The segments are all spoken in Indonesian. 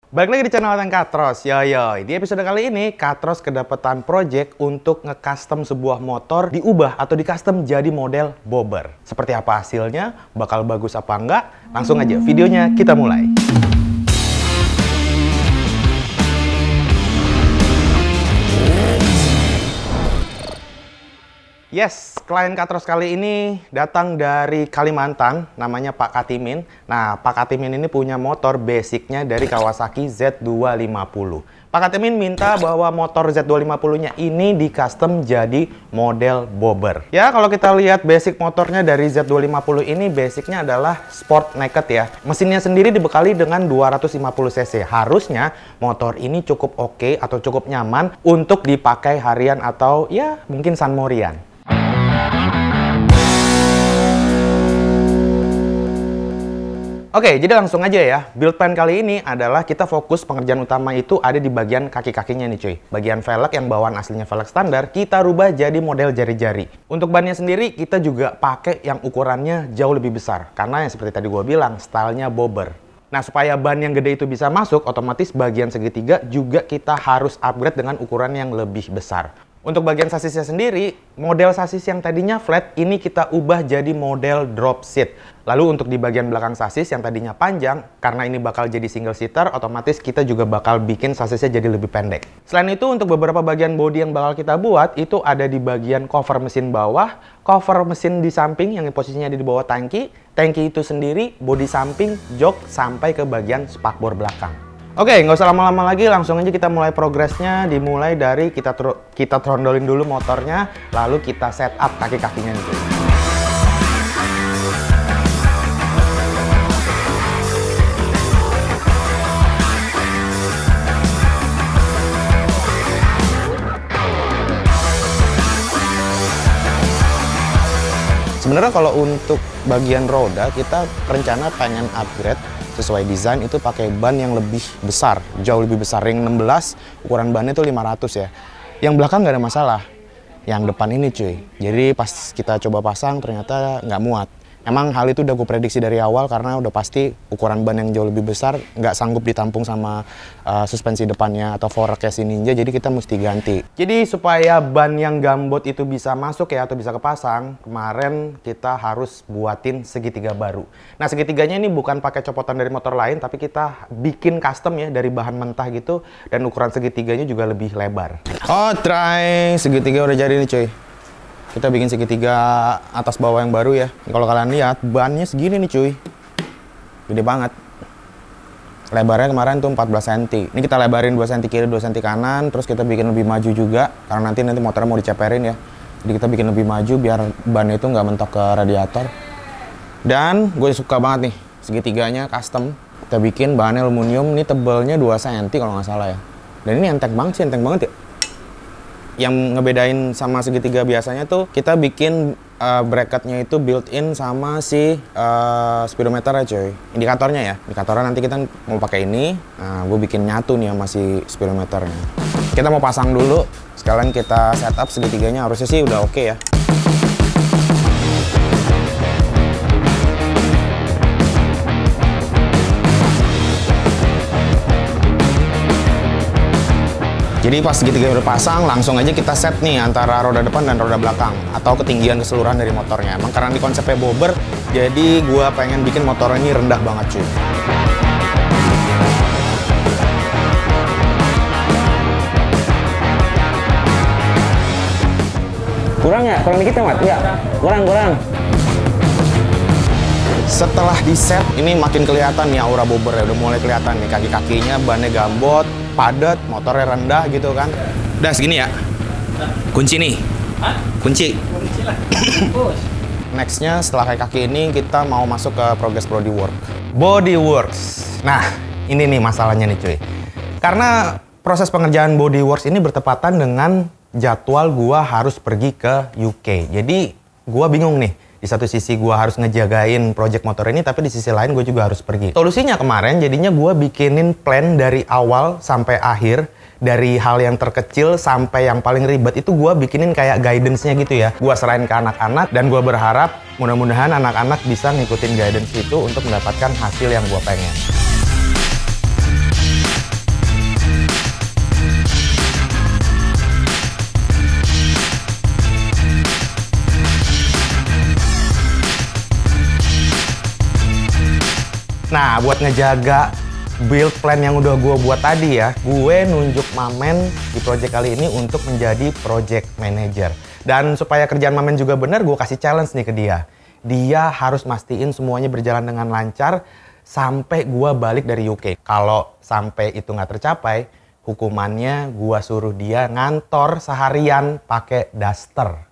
Balik lagi di channel Oteng Katros. Yo, di episode kali ini Katros kedapetan project untuk nge-custom sebuah motor diubah atau di-custom jadi model bobber. Seperti apa hasilnya? Bakal bagus apa enggak? Langsung aja videonya kita mulai. Yes, klien Katros kali ini datang dari Kalimantan, namanya Pak Katimin. Nah, Pak Katimin ini punya motor basicnya dari Kawasaki Z250. Pak Katimin minta bahwa motor Z250-nya ini di-custom jadi model bobber. Ya, kalau kita lihat basic motornya dari Z250 ini, basicnya adalah sport naked ya. Mesinnya sendiri dibekali dengan 250 cc. Harusnya motor ini cukup oke atau cukup nyaman untuk dipakai harian atau ya mungkin sunmorian. Oke, jadi langsung aja ya. Build plan kali ini adalah kita fokus pengerjaan utama itu ada di bagian kaki-kakinya nih cuy. Bagian velg yang bawaan aslinya velg standar, kita rubah jadi model jari-jari. Untuk bannya sendiri, kita juga pakai yang ukurannya jauh lebih besar. Karena yang seperti tadi gua bilang, stylenya bobber. Nah, supaya ban yang gede itu bisa masuk, otomatis bagian segitiga juga kita harus upgrade dengan ukuran yang lebih besar. Untuk bagian sasisnya sendiri, model sasis yang tadinya flat, ini kita ubah jadi model drop seat. Lalu untuk di bagian belakang sasis yang tadinya panjang, karena ini bakal jadi single seater, otomatis kita juga bakal bikin sasisnya jadi lebih pendek. Selain itu, untuk beberapa bagian bodi yang bakal kita buat, itu ada di bagian cover mesin bawah, cover mesin di samping yang posisinya ada di bawah tangki, tangki itu sendiri, bodi samping, jok, sampai ke bagian spakbor belakang. Oke, nggak usah lama-lama lagi, langsung aja kita mulai progresnya. Dimulai dari kita trondolin dulu motornya, lalu kita setup kaki-kakinya nih. Sebenarnya kalau untuk bagian roda, kita rencana pengen upgrade sesuai desain itu pakai ban yang lebih besar, jauh lebih besar. Ring 16, ukuran bannya itu 500 ya. Yang belakang nggak ada masalah. Yang depan ini cuy. Jadi pas kita coba pasang ternyata nggak muat. Emang hal itu udah gue prediksi dari awal karena udah pasti ukuran ban yang jauh lebih besar nggak sanggup ditampung sama suspensi depannya atau fork chassis Ninja, jadi kita mesti ganti. Jadi supaya ban yang gambot itu bisa masuk ya atau bisa kepasang, kemarin kita harus buatin segitiga baru. Nah, segitiganya ini bukan pakai copotan dari motor lain, tapi kita bikin custom ya dari bahan mentah gitu, dan ukuran segitiganya juga lebih lebar. Oh, try segitiga udah jadi nih cuy. Kita bikin segitiga atas bawah yang baru ya. Kalau kalian lihat, bannya segini nih cuy. Gede banget. Lebarnya kemarin tuh 14 cm. Ini kita lebarin 2 cm kiri, 2 cm kanan. Terus kita bikin lebih maju juga. Karena nanti motornya mau diceperin ya. Jadi kita bikin lebih maju biar ban itu nggak mentok ke radiator. Dan gue suka banget nih, segitiganya custom. Kita bikin bahannya aluminium. Ini tebalnya 2 cm kalau nggak salah ya. Dan ini enteng banget sih, enteng banget ya. Yang ngebedain sama segitiga biasanya tuh kita bikin bracketnya itu built-in sama si speedometer ya coy. Indikatornya ya. Indikatornya nanti kita mau pakai ini. Nah, gue bikin nyatu nih sama si speedometernya. Kita mau pasang dulu. Sekalian kita setup segitiganya, harusnya sih udah oke ya. Jadi pas segitiga udah pasang, langsung aja kita set nih antara roda depan dan roda belakang atau ketinggian keseluruhan dari motornya. Emang karena di konsepnya bobber, jadi gua pengen bikin motor ini rendah banget cuy. Kurang ya? Kurang dikit ya, Mat? Ya, kurang. Setelah di set, ini makin kelihatan nih aura bobber ya. Udah mulai kelihatan nih kaki-kakinya, bannya gambot, padat, motornya rendah gitu kan. Udah segini ya. Kunci nih. Kunci. Kunci lah. Nextnya setelah kaki ini kita mau masuk ke progress bodywork. Bodyworks. Nah, ini nih masalahnya nih cuy. Karena proses pengerjaan bodyworks ini bertepatan dengan jadwal gua harus pergi ke UK. Jadi gua bingung nih. Di satu sisi gue harus ngejagain project motor ini, tapi di sisi lain gue juga harus pergi. Solusinya kemarin jadinya gue bikinin plan dari awal sampai akhir, dari hal yang terkecil sampai yang paling ribet itu gue bikinin kayak guidance-nya gitu ya. Gue serahin ke anak-anak dan gue berharap mudah-mudahan anak-anak bisa ngikutin guidance itu untuk mendapatkan hasil yang gue pengen. Nah, buat ngejaga build plan yang udah gue buat tadi ya, gue nunjuk Mamen di project kali ini untuk menjadi project manager. Dan supaya kerjaan Mamen juga bener, gue kasih challenge nih ke dia. Dia harus mastiin semuanya berjalan dengan lancar sampai gue balik dari UK. Kalau sampai itu nggak tercapai, hukumannya gue suruh dia ngantor seharian pakai daster.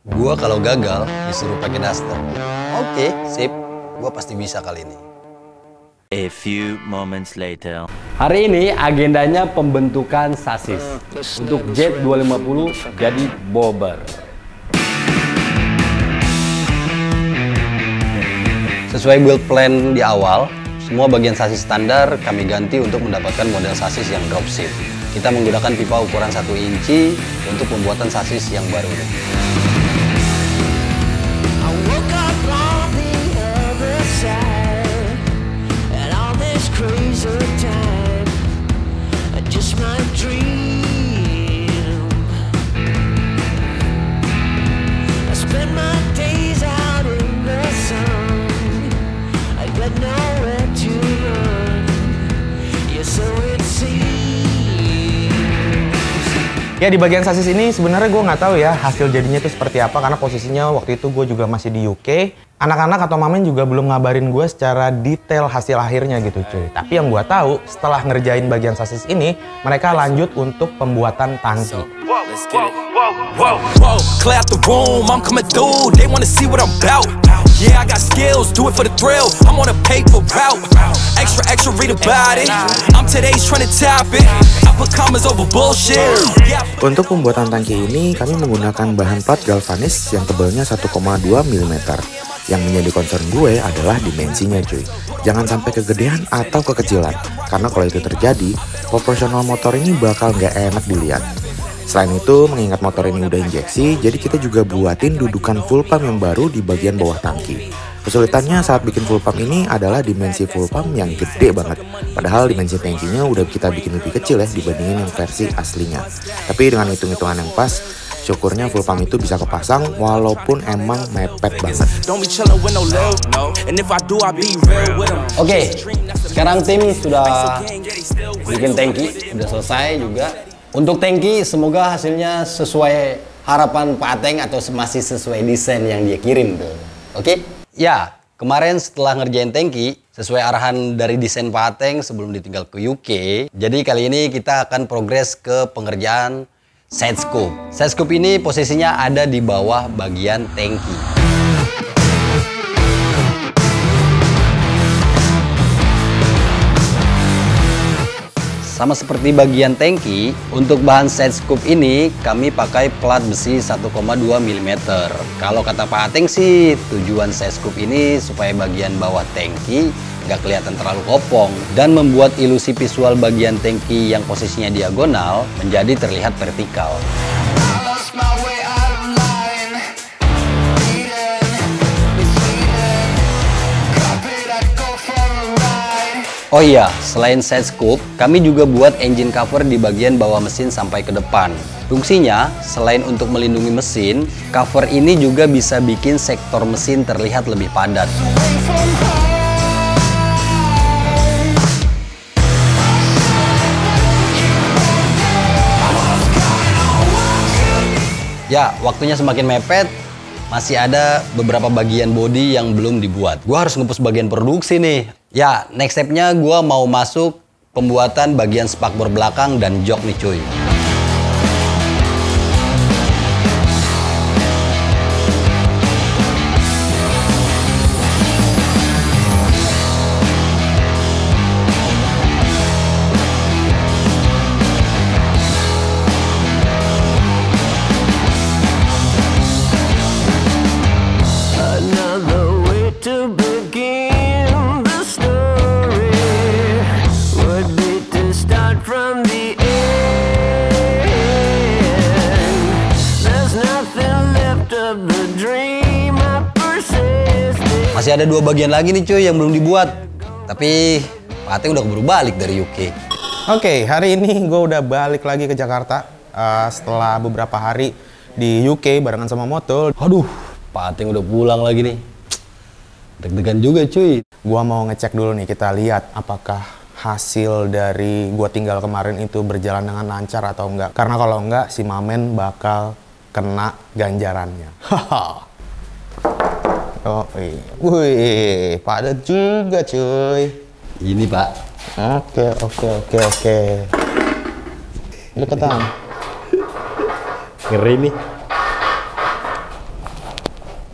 Gua kalau gagal disuruh pakai daster. Oke, sip. Gua pasti bisa kali ini. A few moments later. Hari ini agendanya pembentukan sasis untuk Jet 250 jadi bobber. Sesuai build plan di awal, semua bagian sasis standar kami ganti untuk mendapatkan model sasis yang dropship. Kita menggunakan pipa ukuran 1 inci untuk pembuatan sasis yang baru ini. Ya di bagian sasis ini sebenarnya gue nggak tahu ya hasil jadinya itu seperti apa karena posisinya waktu itu gue juga masih di UK. Anak-anak atau Mamen juga belum ngabarin gue secara detail hasil akhirnya gitu cuy. Tapi yang gue tahu setelah ngerjain bagian sasis ini mereka lanjut untuk pembuatan tangki. Clear out the room, I'm coming through. They wanna see what I'm about. Yeah, I got skills, do it for the thrill. I'm on a paper route. Extra, read about it. I'm today's trying to top it. I put commas over bullshit. Untuk pembuatan tangki ini kami menggunakan bahan plat galvanis yang tebalnya 1,2 mm. Yang menjadi concern gue adalah dimensinya cuy. Jangan sampai kegedean atau kekecilan. Karena kalau itu terjadi, proporsional motor ini bakal nggak enak dilihat. Selain itu, mengingat motor ini udah injeksi, jadi kita juga buatin dudukan full pump yang baru di bagian bawah tangki. Kesulitannya saat bikin full pump ini adalah dimensi full pump yang gede banget. Padahal dimensi tangkinya udah kita bikin lebih kecil ya dibandingin yang versi aslinya. Tapi dengan hitung-hitungan yang pas, syukurnya full pump itu bisa kepasang walaupun emang mepet banget. Oke, sekarang tim sudah bikin tangki, udah selesai juga. Untuk tangki semoga hasilnya sesuai harapan Pak Ateng atau masih sesuai desain yang dia kirim tuh. Oke? Ya, kemarin setelah ngerjain tangki, sesuai arahan dari desain Pak Ateng sebelum ditinggal ke UK, jadi kali ini kita akan progres ke pengerjaan side scoop. Side scoop ini posisinya ada di bawah bagian tangki. Sama seperti bagian tangki, untuk bahan side scoop ini kami pakai plat besi 1,2 mm. Kalau kata Pak Ateng sih, tujuan side scoop ini supaya bagian bawah tangki nggak kelihatan terlalu kopong dan membuat ilusi visual bagian tangki yang posisinya diagonal menjadi terlihat vertikal. Oh iya, selain side scoop, kami juga buat engine cover di bagian bawah mesin sampai ke depan. Fungsinya, selain untuk melindungi mesin, cover ini juga bisa bikin sektor mesin terlihat lebih padat. Ya, waktunya semakin mepet, masih ada beberapa bagian bodi yang belum dibuat. Gua harus ngepus bagian produksi nih. Ya, next stepnya gue mau masuk pembuatan bagian spakbor belakang dan jok nih cuy. Masih ada 2 bagian lagi nih cuy yang belum dibuat. Tapi Pak Ateng udah keburu balik dari UK. Oke, hari ini gue udah balik lagi ke Jakarta setelah beberapa hari di UK barengan sama Motul. Aduh, Pak Ateng udah pulang lagi nih. Deg-degan juga cuy. Gua mau ngecek dulu nih, kita lihat apakah hasil dari gua tinggal kemarin itu berjalan dengan lancar atau enggak. Karena kalau enggak, si Mamen bakal kena ganjarannya. Haha. Oh, wih, padat juga cuy. Ini Pak. Oke. Deketan. Ngeri nih.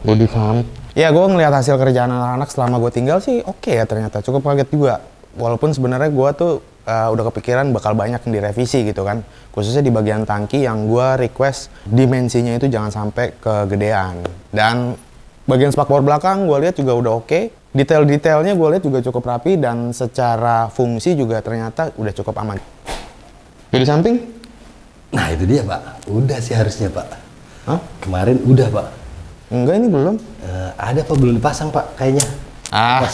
Body pump. Ya, gue ngeliat hasil kerjaan anak-anak selama gue tinggal sih oke ya ternyata. Cukup kaget juga. Walaupun sebenarnya gue tuh udah kepikiran bakal banyak yang direvisi gitu kan. Khususnya di bagian tangki yang gue request dimensinya itu jangan sampai kegedean. Dan bagian spakbor belakang gue lihat juga udah oke. Detail-detailnya gue lihat juga cukup rapi dan secara fungsi juga ternyata udah cukup aman. Di samping? Nah itu dia Pak. Udah sih harusnya Pak. Hah? Kemarin udah Pak. Enggak, ini belum. Ada Pak, belum dipasang Pak kayaknya.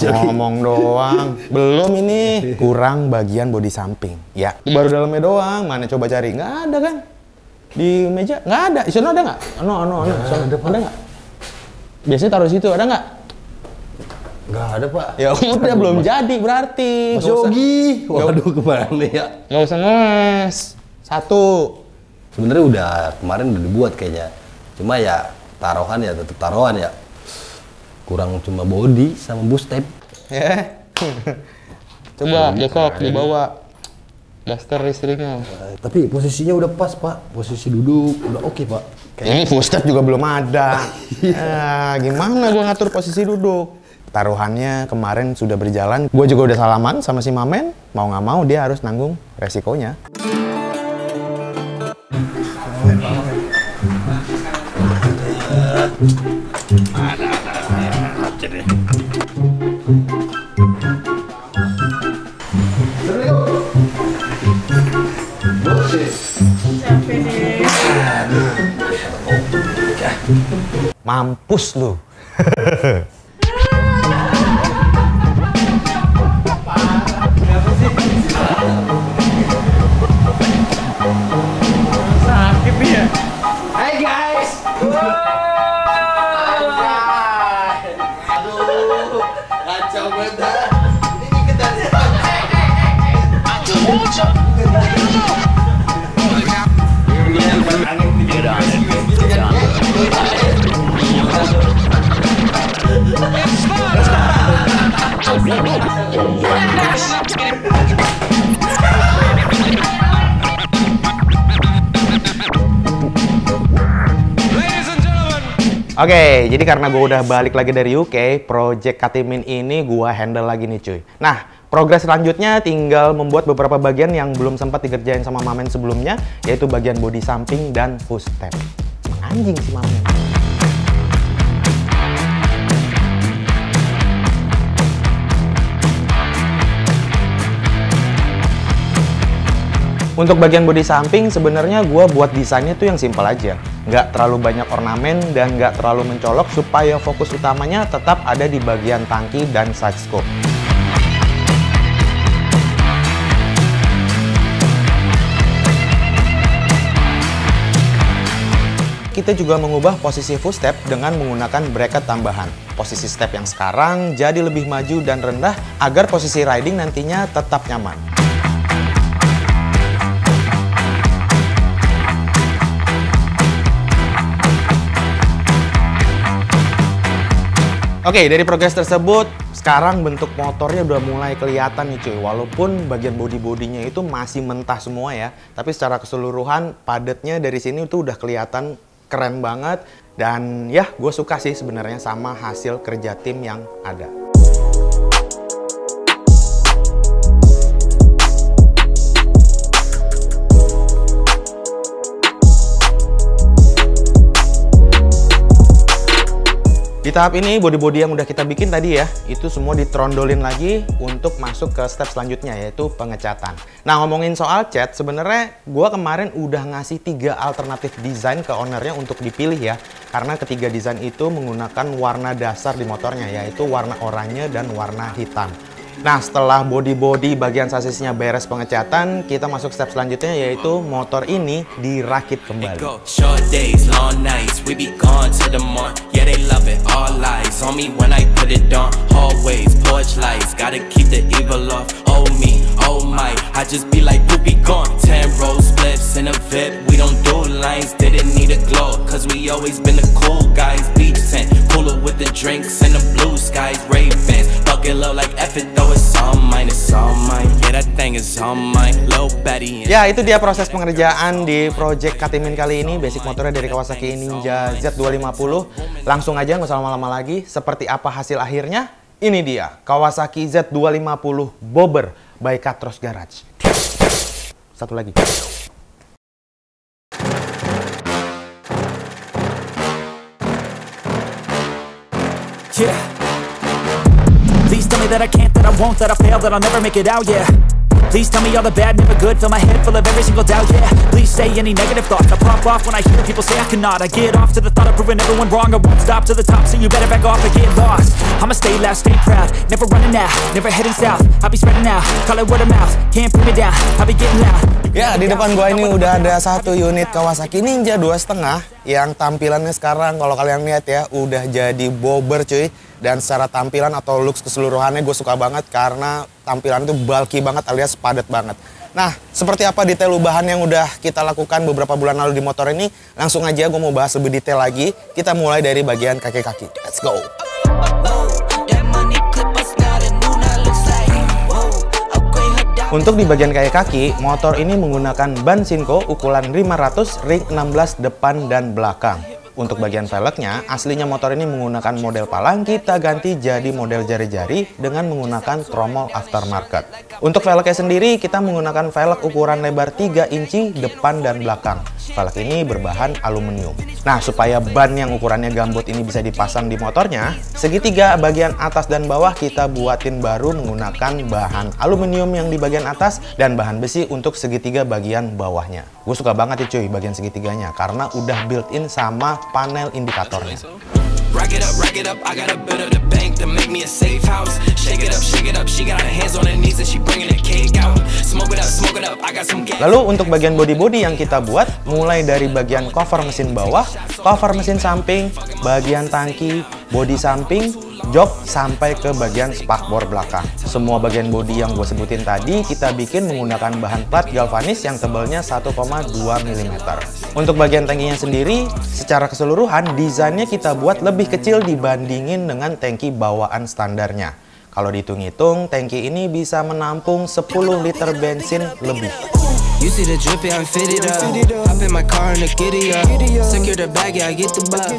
Ngomong doang. Belum ini. Kurang bagian bodi samping. Ya, baru dalamnya doang. Mana coba cari? Nggak ada kan? Di meja? Nggak ada. Di sana ada nggak? Ada nggak? Biasanya taruh situ, ada nggak? Nggak ada Pak. Ya udah, belum jadi berarti. Mas Yogi. Waduh, kemana ya? Nggak usah ngeles. Satu. Sebenarnya udah kemarin udah dibuat kayaknya. Cuma ya taruhan ya tetap taruhan ya. Kurang cuma body sama boost tape. Coba besok dibawa daster listriknya. Tapi posisinya udah pas Pak. Posisi duduk udah oke Pak. Ini full step juga belum ada. Gimana gua ngatur posisi duduk? Taruhannya kemarin sudah berjalan. Gue juga udah salaman sama si Mamen. Mau nggak mau dia harus nanggung resikonya. Mampus lu. Sakit nih ya. Hey guys. Aduh, kacau banget. Ini kedannya. Oke, jadi karena gue udah balik lagi dari UK, project Katimin ini gue handle lagi nih cuy. Nah, progres selanjutnya tinggal membuat beberapa bagian yang belum sempat dikerjain sama Mamen sebelumnya, yaitu bagian bodi samping dan push tab. Anjing si Mamen. Untuk bagian bodi samping sebenarnya gue buat desainnya tuh yang simpel aja. Nggak terlalu banyak ornamen dan nggak terlalu mencolok supaya fokus utamanya tetap ada di bagian tangki dan side scope. Kita juga mengubah posisi full step dengan menggunakan bracket tambahan. Posisi step yang sekarang jadi lebih maju dan rendah agar posisi riding nantinya tetap nyaman. Oke, dari progres tersebut, sekarang bentuk motornya udah mulai kelihatan nih cuy. Walaupun bagian bodi-bodinya itu masih mentah semua ya, tapi secara keseluruhan padatnya dari sini tuh udah kelihatan keren banget. Dan ya, gue suka sih sebenarnya sama hasil kerja tim yang ada. Di tahap ini, bodi-bodi yang udah kita bikin tadi ya, itu semua ditrondolin lagi untuk masuk ke step selanjutnya, yaitu pengecatan. Nah, ngomongin soal cat, sebenarnya gua kemarin udah ngasih 3 alternatif desain ke ownernya untuk dipilih ya. Karena ketiga desain itu menggunakan warna dasar di motornya, yaitu warna oranye dan warna hitam. Nah, setelah bodi-bodi bagian sasisnya beres pengecatan, kita masuk step selanjutnya, yaitu motor ini dirakit kembali. yeah they love it. All eyes on me when I put it on. Hallways, porch lights, gotta keep the evil off. Oh me, oh my, I just be like you be gone. 10 roll spliffs in a VIP, we don't do lines. Didn't need a glow, cause we always been the cool guys. Beach tent, cooler with the drinks and the blue skies. Ray-Bans, bucket low like F it though it's all mine, it's all mine. Yeah that thing is all mine, low Betty. Ya, itu dia proses pengerjaan di project Katimin kali ini. Basic motornya dari Kawasaki Ninja Z250. Langsung aja, nggak usah lama-lama lagi. Seperti apa hasil akhirnya? Ini dia, Kawasaki Z250 Bobber by Katros Garage. Satu lagi. Yeah. Please tell me that I can't, that I won't, that I fail, that I'll never make it out, yeah. Please tell me all the bad, never good, fill my head full of every single doubt, yeah. Please say any negative thoughts, I pop off when I hear people say I cannot. I get off to the thought of proving everyone wrong, I won't stop to the top, so you better back off and get lost. I'ma stay loud, stay proud, never running out, never heading south. I'll be spreading out, call it word of mouth, can't put me down, I'll be getting loud. Ya, di depan gua ini udah ada satu unit Kawasaki Ninja 2.5 yang tampilannya sekarang kalau kalian lihat ya udah jadi bobber cuy. Dan secara tampilan atau looks keseluruhannya gue suka banget karena tampilan itu bulky banget alias padat banget. Nah, seperti apa detail ubahan yang udah kita lakukan beberapa bulan lalu di motor ini? Langsung aja gue mau bahas lebih detail lagi. Kita mulai dari bagian kaki-kaki. Let's go! Untuk di bagian kaki, motor ini menggunakan ban Shinko ukuran 500 ring 16 depan dan belakang. Untuk bagian velgnya, aslinya motor ini menggunakan model palang, kita ganti jadi model jari-jari dengan menggunakan tromol aftermarket. Untuk velgnya sendiri, kita menggunakan velg ukuran lebar 3 inci depan dan belakang. Velg ini berbahan aluminium. Nah, supaya ban yang ukurannya gambut ini bisa dipasang di motornya, segitiga bagian atas dan bawah kita buatin baru menggunakan bahan aluminium yang di bagian atas dan bahan besi untuk segitiga bagian bawahnya. Gue suka banget ya cuy bagian segitiganya karena udah built-in sama panel indikatornya. Lalu untuk bagian body-body yang kita buat, mulai dari bagian cover mesin bawah, cover mesin samping, bagian tangki, bodi samping, jok, sampai ke bagian spakbor belakang. Semua bagian bodi yang gue sebutin tadi kita bikin menggunakan bahan plat galvanis yang tebalnya 1,2 mm. Untuk bagian tangkinya sendiri, secara keseluruhan desainnya kita buat lebih kecil dibandingin dengan tangki bawaan standarnya. Kalau dihitung-hitung, tangki ini bisa menampung 10 liter bensin lebih.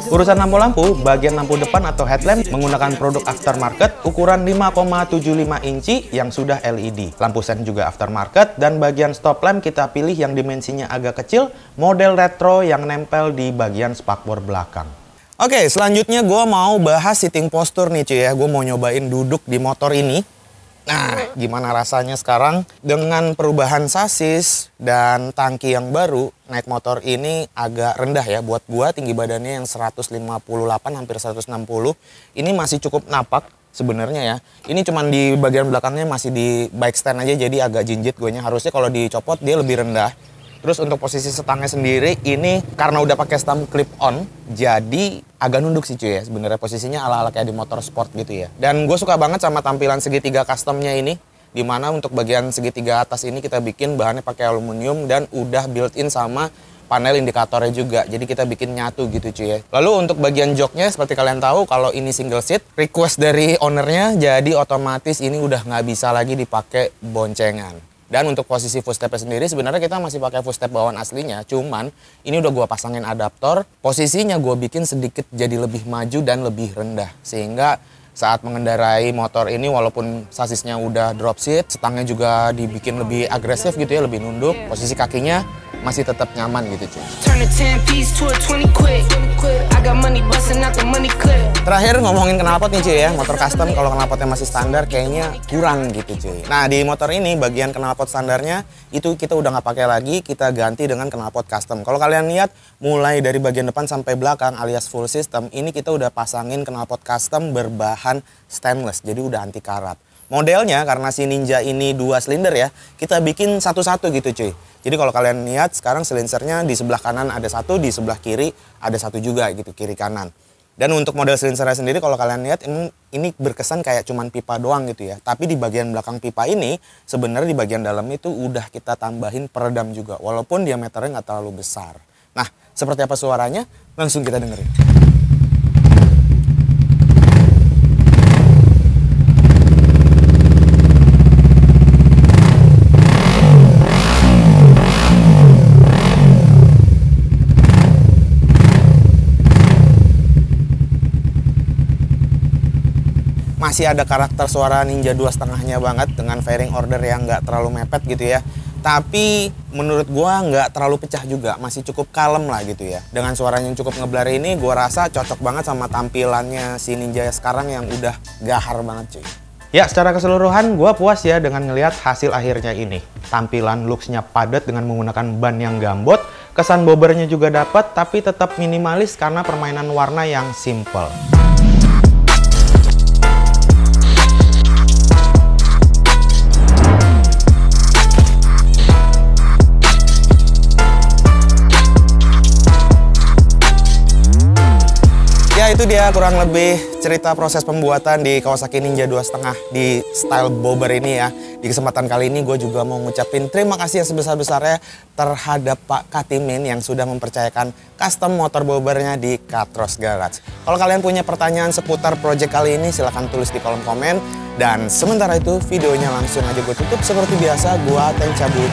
Urusan lampu-lampu, bagian lampu depan atau headlamp menggunakan produk aftermarket ukuran 5,75 inci yang sudah LED. Lampu sen juga aftermarket dan bagian stop lamp kita pilih yang dimensinya agak kecil, model retro yang nempel di bagian spakbor belakang. Oke, selanjutnya gue mau bahas sitting posture nih cuy ya. Gue mau nyobain duduk di motor ini. Nah, gimana rasanya sekarang dengan perubahan sasis dan tangki yang baru, naik motor ini agak rendah ya. Buat gua tinggi badannya yang 158 hampir 160, ini masih cukup napak sebenarnya ya. Ini cuman di bagian belakangnya masih di bike stand aja jadi agak jinjit guanya. Harusnya kalau dicopot dia lebih rendah. Terus untuk posisi setangnya sendiri ini karena udah pakai stem clip on jadi agak nunduk sih cuy ya. Sebenarnya posisinya ala-ala kayak di motor sport gitu ya. Dan gue suka banget sama tampilan segitiga customnya ini. Dimana untuk bagian segitiga atas ini kita bikin bahannya pakai aluminium dan udah built-in sama panel indikatornya juga. Jadi kita bikin nyatu gitu cuy ya. Lalu untuk bagian joknya seperti kalian tahu kalau ini single seat, request dari ownernya jadi otomatis ini udah nggak bisa lagi dipakai boncengan. Dan untuk posisi footstepnya sendiri sebenarnya kita masih pakai footstep bawaan aslinya. Cuman ini udah gua pasangin adaptor. Posisinya gua bikin sedikit jadi lebih maju dan lebih rendah. Sehingga saat mengendarai motor ini walaupun sasisnya udah drop seat, setangnya juga dibikin lebih agresif gitu ya, lebih nunduk. Posisi kakinya masih tetap nyaman gitu cuy. Terakhir ngomongin knalpot nih cuy ya, motor custom kalau knalpotnya masih standar kayaknya kurang gitu cuy. Nah di motor ini bagian knalpot standarnya itu kita udah nggak pakai lagi, kita ganti dengan knalpot custom. Kalau kalian lihat mulai dari bagian depan sampai belakang alias full system, ini kita udah pasangin knalpot custom berbahan stainless, jadi udah anti karat. Modelnya karena si Ninja ini 2 silinder ya, kita bikin satu-satu gitu cuy. Jadi kalau kalian lihat sekarang silinsernya di sebelah kanan ada satu, di sebelah kiri ada satu juga gitu, kiri kanan. Dan untuk model silencernya sendiri kalau kalian lihat ini berkesan kayak cuman pipa doang gitu ya. Tapi di bagian belakang pipa ini sebenarnya di bagian dalam itu udah kita tambahin peredam juga. Walaupun diameternya nggak terlalu besar. Nah, seperti apa suaranya? Langsung kita dengerin. Masih ada karakter suara Ninja 2,5-nya banget dengan fairing order yang nggak terlalu mepet gitu ya. Tapi menurut gua nggak terlalu pecah juga, masih cukup kalem lah gitu ya. Dengan suaranya yang cukup ngeblar ini gua rasa cocok banget sama tampilannya si Ninja sekarang yang udah gahar banget cuy. Ya, secara keseluruhan gua puas ya dengan ngelihat hasil akhirnya ini. Tampilan looks-nya padat dengan menggunakan ban yang gambot, kesan bobbernya juga dapat tapi tetap minimalis karena permainan warna yang simple. Ya itu dia kurang lebih cerita proses pembuatan di Kawasaki Ninja 2,5 di style bobber ini ya. Di kesempatan kali ini gue juga mau ngucapin terima kasih yang sebesar-besarnya terhadap Pak Katimin yang sudah mempercayakan custom motor bobbernya di Katros Garage. Kalau kalian punya pertanyaan seputar project kali ini silahkan tulis di kolom komen. Dan sementara itu videonya langsung aja gue tutup seperti biasa. Gue Ateng cabut.